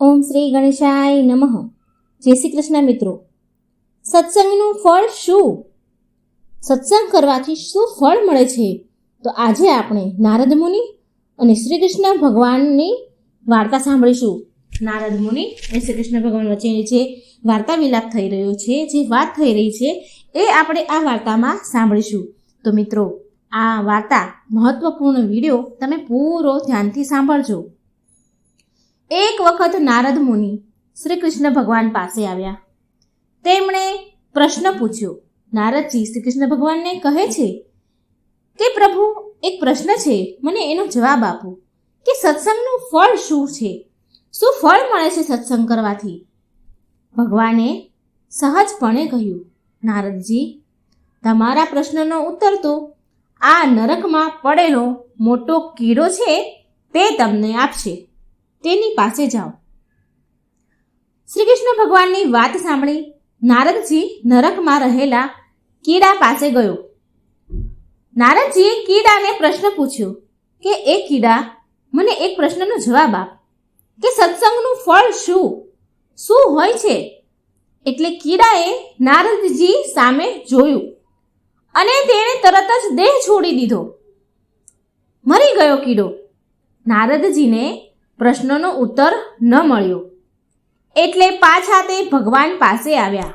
ઓમ શ્રી ગણેશાય નમઃ. જય શ્રી કૃષ્ણ મિત્રો. સત્સંગનું ફળ શું? સત્સંગ કરવાથી શું ફળ મળે છે? તો આજે આપણે નારદ મુનિ અને શ્રી કૃષ્ણ ભગવાનની વાર્તા સાંભળીશું. નારદ મુનિ અને શ્રી કૃષ્ણ ભગવાન વચ્ચેની જે વાર્તા વિલાપ થઈ રહ્યો છે, જે વાત થઈ રહી છે, એ આપણે આ વાર્તામાં સાંભળીશું. તો મિત્રો, આ વાર્તા મહત્વપૂર્ણ વિડીયો તમે પૂરો ધ્યાનથી સાંભળજો. એક વખત નારદ મુનિ શ્રી કૃષ્ણ ભગવાન પાસે આવ્યા. તેમણે પ્રશ્ન પૂછ્યો. નારદજી શ્રી કૃષ્ણ ભગવાનને કહે છે કે પ્રભુ, એક પ્રશ્ન છે, મને એનો જવાબ આપો કે સત્સંગનું ફળ શું છે? શું ફળ મળે છે સત્સંગ કરવાથી? ભગવાને સહજપણે કહ્યું, નારદજી, તમારા પ્રશ્નનો ઉત્તર તો આ નરકમાં પડેલો મોટો કીડો છે તે તમને આપશે. તેની પાસે જાઓ. શ્રી કૃષ્ણ ભગવાનની વાત સાંભળી નારદજી નરકમાં રહેલા કીડા પાસે ગયો. નારદજીએ કીડાને પ્રશ્ન પૂછ્યો કે એ કીડા, મને એક પ્રશ્નનો જવાબ આપ કે સત્સંગનું ફળ શું હોય છે? એટલે કીડાએ નારદજી સામે જોયું અને તેણે તરત જ દેહ છોડી દીધો. મરી ગયો કીડો. નારદજીને પ્રશ્નનો ઉત્તર ન મળ્યો એટલે પાછા તે ભગવાન પાસે આવ્યા.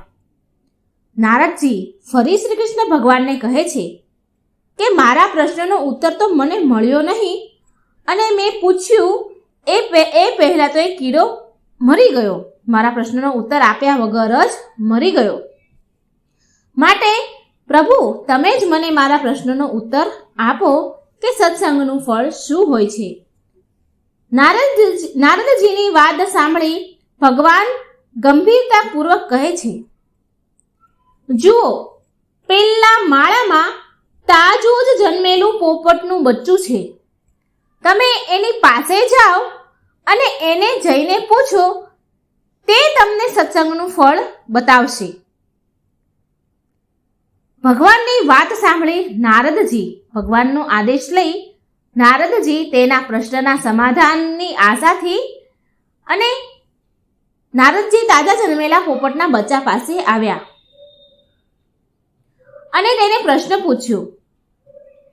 નારદજી ફરી શ્રી કૃષ્ણ ભગવાનને કહે છે કે મારા પ્રશ્નનો ઉત્તર તો મને મળ્યો નહીં, અને મેં પૂછ્યું એ પહેલાં તો એ કીડો મરી ગયો. મારા પ્રશ્નનો ઉત્તર આપ્યા વગર જ મરી ગયો. માટે પ્રભુ, તમે જ મને મારા પ્રશ્નનો ઉત્તર આપો કે સત્સંગનું ફળ શું હોય છે? નારદજીની વાત સાંભળી ભગવાન ગંભીરતાપૂર્વક કહે છે, જુઓ, પેલા માળામાં તાજું જ જન્મેલું પોપટનું બચ્ચું છે. તમે એની પાસે જાઓ અને એને જઈને પૂછો, તે તમને સત્સંગનું ફળ બતાવશે. ભગવાનની વાત સાંભળી નારદજી ભગવાનનો આદેશ લઈ નારદજી તેના પ્રશ્નના સમાધાનની આશાથી અને નારદજી તાજા જન્મેલા પોપટના બચ્ચા પાસે આવ્યા અને તેને પ્રશ્ન પૂછ્યો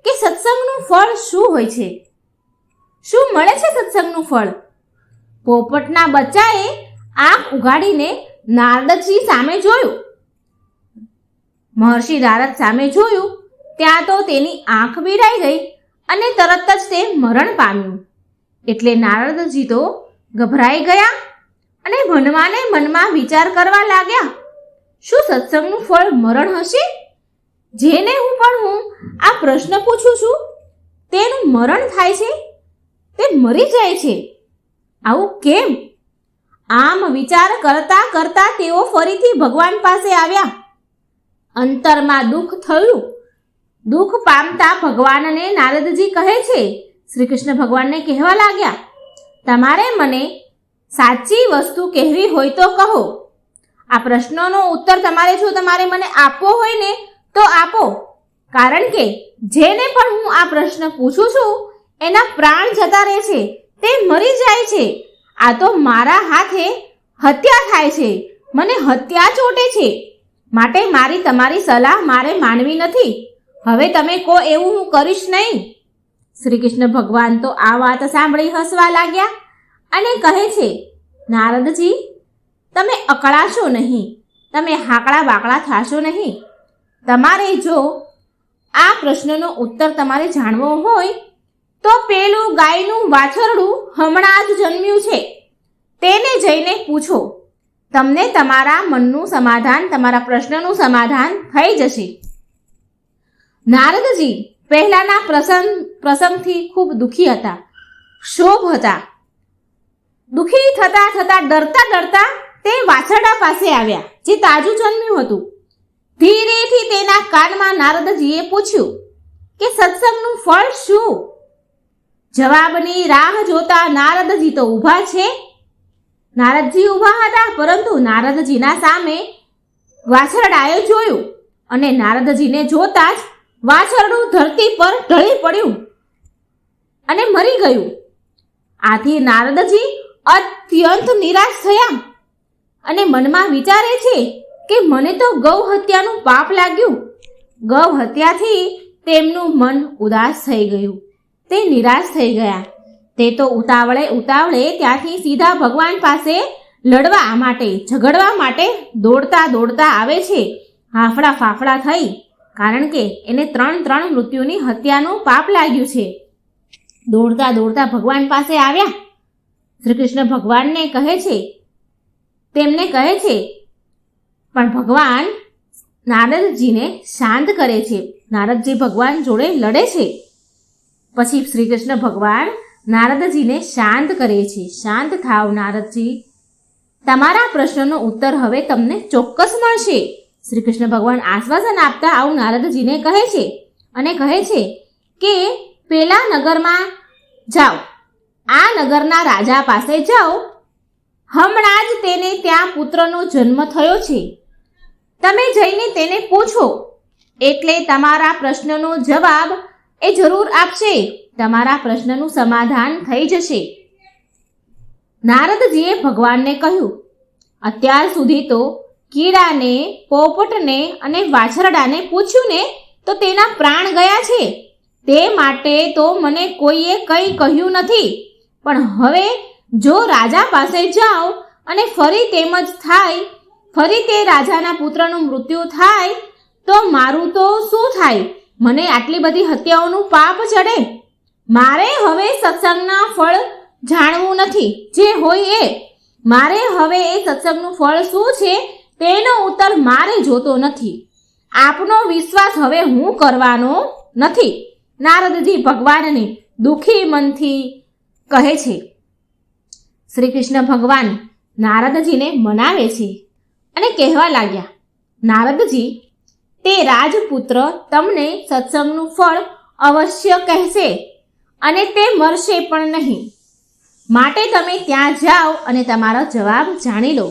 કે સત્સંગનું ફળ શું હોય છે? શું મળે છે સત્સંગનું ફળ? પોપટના બચ્ચાએ આંખ ઉઘાડીને નારદજી સામે જોયું. મહર્ષિ નારદ સામે જોયું ત્યાં તો તેની આંખ બીડાઈ ગઈ અને તરત જ તે મરણ પામ્યું. એટલે નારદજી તો ગભરાઈ ગયા અને મનમાં વિચાર કરવા લાગ્યા, શું સત્સંગનું ફળ મરણ હશે? જેને હું આ પ્રશ્ન પૂછું છું તેનું મરણ થાય છે, તે મરી જાય છે. આવું કેમ? આમ વિચાર કરતા કરતા તેઓ ફરીથી ભગવાન પાસે આવ્યા. અંતરમાં દુઃખ થયું. દુઃખ પામતા ભગવાનને નારદજી કહે છે, શ્રી કૃષ્ણ ભગવાનને કહેવા લાગ્યા, તમારે મને સાચી વસ્તુ કહેવી હોય તો કહો. આ પ્રશ્નનો ઉત્તર તમારે મને આપવો હોય ને તો આપો, કારણ કે જેને પણ હું આ પ્રશ્ન પૂછું છું એના પ્રાણ જતા રહે છે, તે મરી જાય છે. આ તો મારા હાથે હત્યા થાય છે, મને હત્યા ચોટે છે. માટે તમારી સલાહ મારે માનવી નથી. હવે તમે કહો એવું હું કરીશ નહીં. શ્રી કૃષ્ણ ભગવાન તો આ વાત સાંભળી હસવા લાગ્યા અને કહે છે, નારદજી, તમે અકળાશો નહીં, તમે હાકડા બાકડા થશો નહીં. તમારે જો આ પ્રશ્નનો ઉત્તર તમારે જાણવો હોય તો પેલું ગાયનું વાછરડું હમણાં જ જન્મ્યું છે તેને જઈને પૂછો. તમને તમારા મનનું સમાધાન, તમારા પ્રશ્નનું સમાધાન થઈ જશે. નારદજી પહેલાના પ્રસંગથી ખૂબ દુઃખી હતા, ક્ષોભ હતા. દુઃખી થતા ડરતા તે વાછરડા પાસે આવ્યા જે તાજું જન્મ્યું હતું. ધીરેથી તેના કાનમાં નારદજીએ પૂછ્યું કે સત્સંગનું ફળ શું? જવાબની રાહ જોતા નારદજી તો ઊભા છે. નારદજી ઊભા હતા, પરંતુ નારદજીના સામે વાછરડાએ જોયું અને નારદજીને જોતા જ વાછરડું ધરતી પર ઢળી પડ્યું અને મરી ગયું. આથી નારદજી અત્યંત નિરાશ થયા અને મનમાં વિચારે છે કે મને તો ગૌ હત્યાનું પાપ લાગ્યું. ગૌ હત્યાથી તેમનું મન ઉદાસ થઈ ગયું. તે નિરાશ થઈ ગયા. તે તો ઉતાવળે ત્યાંથી સીધા ભગવાન પાસે લડવા માટે, ઝઘડવા માટે દોડતા આવે છે, હાફડા ફાફડા થઈ, કારણ કે એને 3 મૃત્યુની હત્યાનું પાપ લાગ્યું છે. દોડતા ભગવાન પાસે આવ્યા. શ્રી કૃષ્ણ ભગવાનને કહે છે, તેમને કહે છે, પણ ભગવાન નારદજીને શાંત કરે છે. નારદજી ભગવાન જોડે લડે છે. પછી શ્રી કૃષ્ણ ભગવાન નારદજીને શાંત કરે છે. શાંત થાવ નારદજી, તમારા પ્રશ્નનો ઉત્તર હવે તમને ચોક્કસ મળશે. શ્રી કૃષ્ણ ભગવાન આશ્વાસન આપતા આવું નારદજીને કહે છે અને કહે છે કે પેલા નગરમાં જાઓ, આ નગરના રાજા પાસે જાઓ. હમણાં જ તેને ત્યાં પુત્રનો જન્મ થયો છે. તમે જઈને તેને પૂછો, એટલે તમારા પ્રશ્નનો જવાબ એ જરૂર આપશે. તમારા પ્રશ્નનું સમાધાન થઈ જશે. નારદજીએ ભગવાનને કહ્યું, અત્યાર સુધી તો કીડાને, પોપટને અને વાછરડાને પૂછ્યું ને તો તેના પ્રાણ ગયા છે. તે માટે તો મને કોઈએ કંઈ કહ્યું નથી. પણ હવે જો રાજા પાસે જાઓ અને ફરી તેમ જ થાય, ફરી તે રાજાના પુત્રનું મૃત્યુ થાય તો મારું તો શું થાય? મને આટલી બધી હત્યાઓનું પાપ ચડે. મારે હવે સત્સંગના ફળ જાણવું નથી. જે હોય એ, મારે હવે એ સત્સંગનું ફળ શું છે તેનો ઉત્તર મારે જોતો નથી. આપનો વિશ્વાસ હવે હું કરવાનો નથી. નારદજી ભગવાનને દુઃખી મનથી કહે છે. શ્રી કૃષ્ણ ભગવાન નારદજીને મનાવે છે અને કહેવા લાગ્યા, નારદજી, તે રાજપુત્ર તમને સત્સંગનું ફળ અવશ્ય કહેશે અને તે મરશે પણ નહીં. માટે તમે ત્યાં જાઓ અને તમારો જવાબ જાણી લો.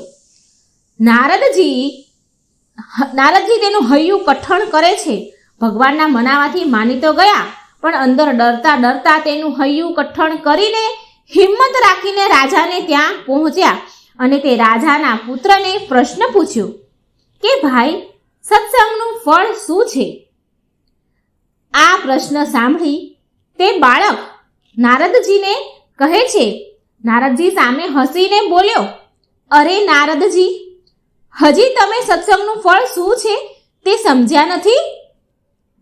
નારદજી તેનું હૈયું કઠણ કરે છે. ભગવાનના મનાવાથી માની તો ગયા, પણ અંદર ડરતા તેનું હૈયું કઠણ કરીને હિંમત રાખીને રાજાને ત્યાં પહોંચ્યા અને તે રાજાના પુત્રને પ્રશ્ન પૂછ્યો કે ભાઈ, સત્સંગનું ફળ શું છે? આ પ્રશ્ન સાંભળી તે બાળક નારદજીને કહે છે. નારદજી સામે હસીને બોલ્યો, અરે નારદજી, હજી તમે સત્સંગનું ફળ શું છે તે સમજ્યા નથી?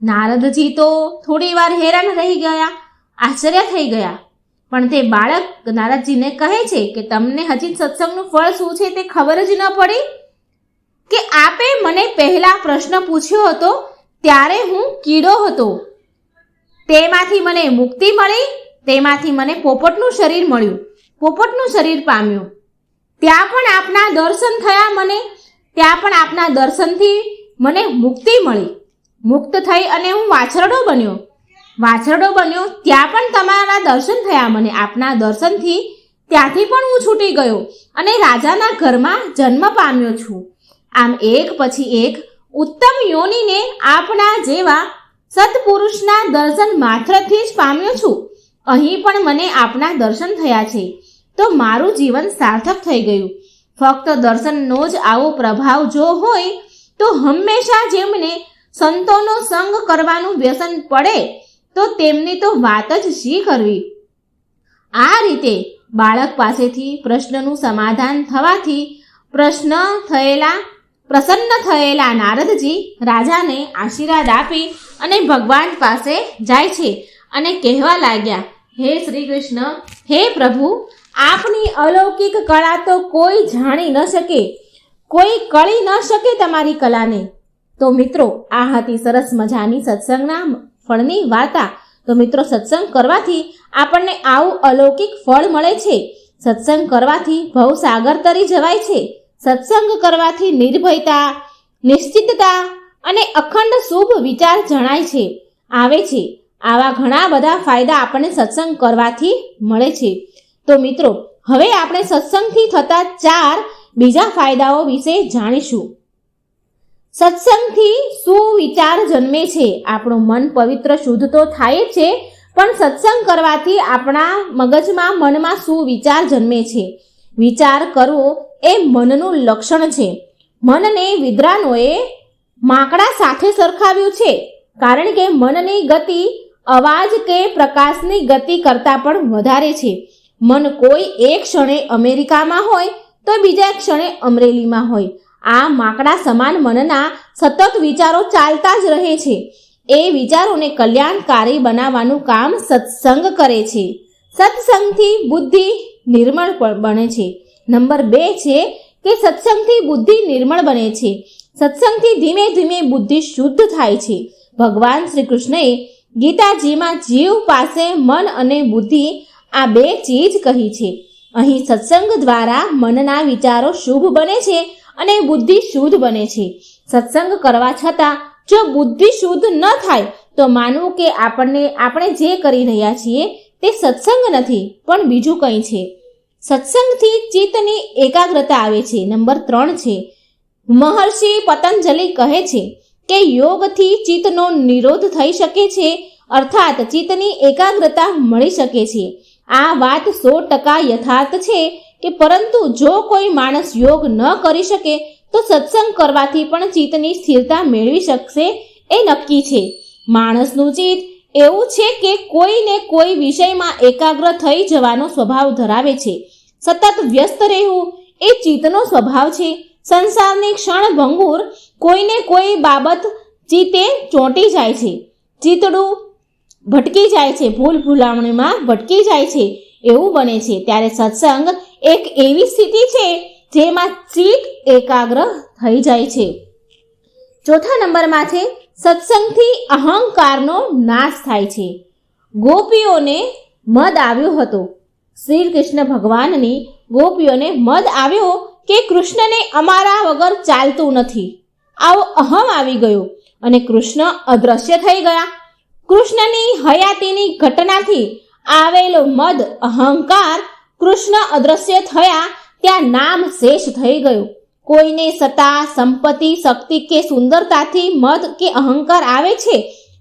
નારદજી તો થોડી વાર હેરાન રહી ગયા, આશ્ચર્ય થઈ ગયા. પણ તે બાળક નારદજીને કહે છે કે તમને હજી સત્સંગનું ફળ શું છે તે ખબર જ ન પડી કે આપે મને પહેલા પ્રશ્ન પૂછ્યો હતો ત્યારે હું કીડો હતો. તેમાંથી મને મુક્તિ મળી, તેમાંથી મને પોપટનું શરીર મળ્યું, પોપટનું શરીર પામ્યું. ત્યાં પણ આપના દર્શન થયા મને, ત્યાં પણ આપના દર્શનથી મને મુક્તિ મળી. મુક્ત થઈ અને હું વાછરડો બન્યો, ત્યાં પણ તમારા દર્શન થયા મને. આપના દર્શનથી ત્યાંથી પણ હું છૂટી ગયો અને રાજાના ઘરમાં જન્મ પામ્યો છું. આમ એક પછી એક ઉત્તમ યોનિને આપના જેવા સત્પુરુષના દર્શન માત્રથી જ પામ્યો છું. અહીં પણ મને આપના દર્શન થયા છે તો મારું જીવન સાર્થક થઈ ગયું. ફક્ત દર્શનનો જ આવો પ્રભાવ જો હોય તો હંમેશા જેમને સંતોનો સંગ કરવાનું વ્યસન પડે તો તેમની તો વાત જ શી કરવી. આ રીતે બાળક પાસેથી પ્રશ્નનું સમાધાન થવાથી પ્રસન્ન થયેલા નારદજી રાજાને આશીર્વાદ આપી અને ભગવાન પાસે જાય છે અને કહેવા લાગ્યા, હે શ્રી કૃષ્ણ, હે પ્રભુ, આપની અલૌકિક કળા તો કોઈ જાણી ન શકે, કોઈ કળી ન શકે તમારી કલાને. તો મિત્રો, આ હતી સરસ મજાની સત્સંગના ફળની વાર્તા. તો મિત્રો, સત્સંગ કરવાથી આપણને આવું અલૌકિક ફળ મળે છે. સત્સંગ કરવાથી ભવસાગર તરી જવાય છે. સત્સંગ કરવાથી નિર્ભયતા, નિશ્ચિતતા અને અખંડ શુભ વિચાર જણાય આવે છે. આવા ઘણા બધા ફાયદા આપણને સત્સંગ કરવાથી મળે છે. તો મિત્રો, હવે આપણે સત્સંગથી થતા 4 બીજા ફાયદાઓ વિશે જાણીશું. સત્સંગથી શું વિચાર જન્મે છે? આપણું મન પવિત્ર શુદ્ધ તો થાય છે, પણ સત્સંગ કરવાથી આપણા મગજમાં મનમાં શું વિચાર જન્મે છે? વિચાર કરવો એ મનનું લક્ષણ છે. મનને વિદ્વાનોએ માકડા સાથે સરખાવ્યું છે, કારણ કે મનની ગતિ અવાજ કે પ્રકાશની ગતિ કરતાં પણ વધારે છે. મન કોઈ એક ક્ષણે અમેરિકામાં હોય તો બીજા ક્ષણે અમરેલીમાં હોય. આ માકડા સમાન મનના સતત વિચારો ચાલતા જ રહે છે. એ વિચારોને કલ્યાણકારી બનાવવાનું કામ સત્સંગ કરે છે. સત્સંગથી બુદ્ધિ નિર્મળ બને છે. નંબર 2 છે કે સત્સંગથી બુદ્ધિ નિર્મળ બને છે. સત્સંગથી ધીમે ધીમે બુદ્ધિ શુદ્ધ થાય છે. ભગવાન શ્રી કૃષ્ણએ ગીતાજીમાં જીવ પાસે મન અને બુદ્ધિ આ 2 ચીજ કહી છે. અહીં સત્સંગ દ્વારા મનના વિચારો શુભ બને છે અને બુદ્ધિ શુદ્ધ બને છે. સત્સંગ કરવા છતાં જો બુદ્ધિ શુદ્ધ ન થાય તો માનવું કે આપણે જે કરી રહ્યા છીએ તે સત્સંગ નથી પણ બીજું કંઈ છે. સત્સંગથી ચિત્તની એકાગ્રતા આવે છે. નંબર 3 છે, મહર્ષિ પતંજલિ કહે છે કે યોગથી ચિત્તનો નિરોધ થઈ શકે છે, અર્થાત ચિત્તની એકાગ્રતા મળી શકે છે. આ વાત 100% યથાર્થ છે કે પરંતુ જો કોઈ માણસ યોગ ન કરી શકે તો સત્સંગ કરવાથી પણ ચિત્તની સ્થિરતા મેળવી શકશે એ નક્કી છે. માણસનું ચિત્ત એવું છે કે કોઈને કોઈ વિષયમાં એકાગ્ર થઈ જવાનો સ્વભાવ ધરાવે છે. સતત વ્યસ્ત રહેવું એ ચિત્તનો સ્વભાવ છે. સંસારની ક્ષણભંગુર કોઈને કોઈ બાબત ચિત્તે ચોંટી જાય છે. ચિત્તડું ભટકી જાય છે, ભૂલ ભૂલામણીમાં ભટકી જાય છે, એવું બને છે. ત્યારે સત્સંગ એક એવી સ્થિતિ છે જેમાં ચિત્ત એકાગ્ર થઈ જાય છે. ચોથા નંબરમાં છે સત્સંગથી અહંકારનો નાશ થાય છે. ગોપીઓને મદ આવ્યો હતો. શ્રી કૃષ્ણ ભગવાનની ગોપીઓને મદ આવ્યો કે કૃષ્ણને અમારા વગર ચાલતું નથી, આવો અહમ આવી ગયો અને કૃષ્ણ અદ્રશ્ય થઈ ગયા. કૃષ્ણની હયાતીની ઘટનાથી આવેલો મદ અહંકાર કૃષ્ણ અદ્રશ્ય થયા ત્યાં નામ શેષ થઈ ગયું. કોઈને સત્તા, સંપત્તિ, શક્તિ કે સુંદરતાથી મદ કે અહંકાર આવે છે,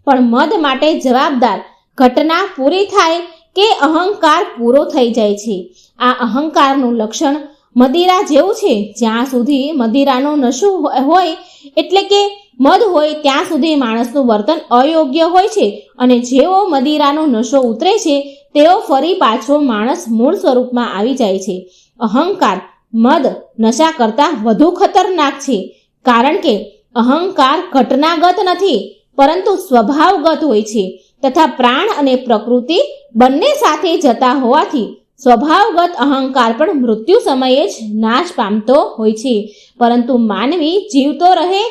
પણ મદ માટે જવાબદાર ઘટના પૂરી થાય કે અહંકાર પૂરો થઈ જાય છે. આ અહંકારનું લક્ષણ મદિરા જેવું છે. જ્યાં સુધી મદિરાનો નશો હોય એટલે કે મદ હોય ત્યાં સુધી માણસનું વર્તન અયોગ્ય હોય છે અને જેવો મદિરાનો નશો ઉતરે છે તેઓ ફરી પાછો માણસ મૂળ સ્વરૂપમાં આવી જાય છે. અહંકાર મદ નશા કરતાં વધુ ખતરનાક છે, કારણ કે અહંકાર ઘટનાગત નથી પરંતુ સ્વભાવગત હોય છે તથા પ્રાણ અને પ્રકૃતિ બંને સાથે જતા હોવાથી સ્વભાવગત અહંકાર પણ મૃત્યુ સમયે જ નાશ પામતો હોય છે. પરંતુ માનવી જીવતો રહે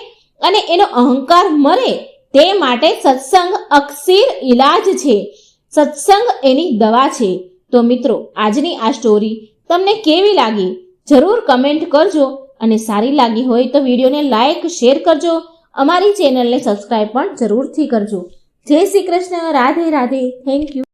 અને એનો અહંકાર મરે તે માટે સત્સંગ અક્ષીર ઈલાજ છે. સત્સંગ એની દવા છે. તો મિત્રો, આજની આ સ્ટોરી તમને કેવી લાગી જરૂર કમેન્ટ કરજો અને સારી લાગી હોય તો વિડીયોને લાઈક, શેર કરજો. અમારી ચેનલને સબસ્ક્રાઈબ પણ જરૂરથી કરજો. જય શ્રી કૃષ્ણ. રાધે રાધે. Thank you.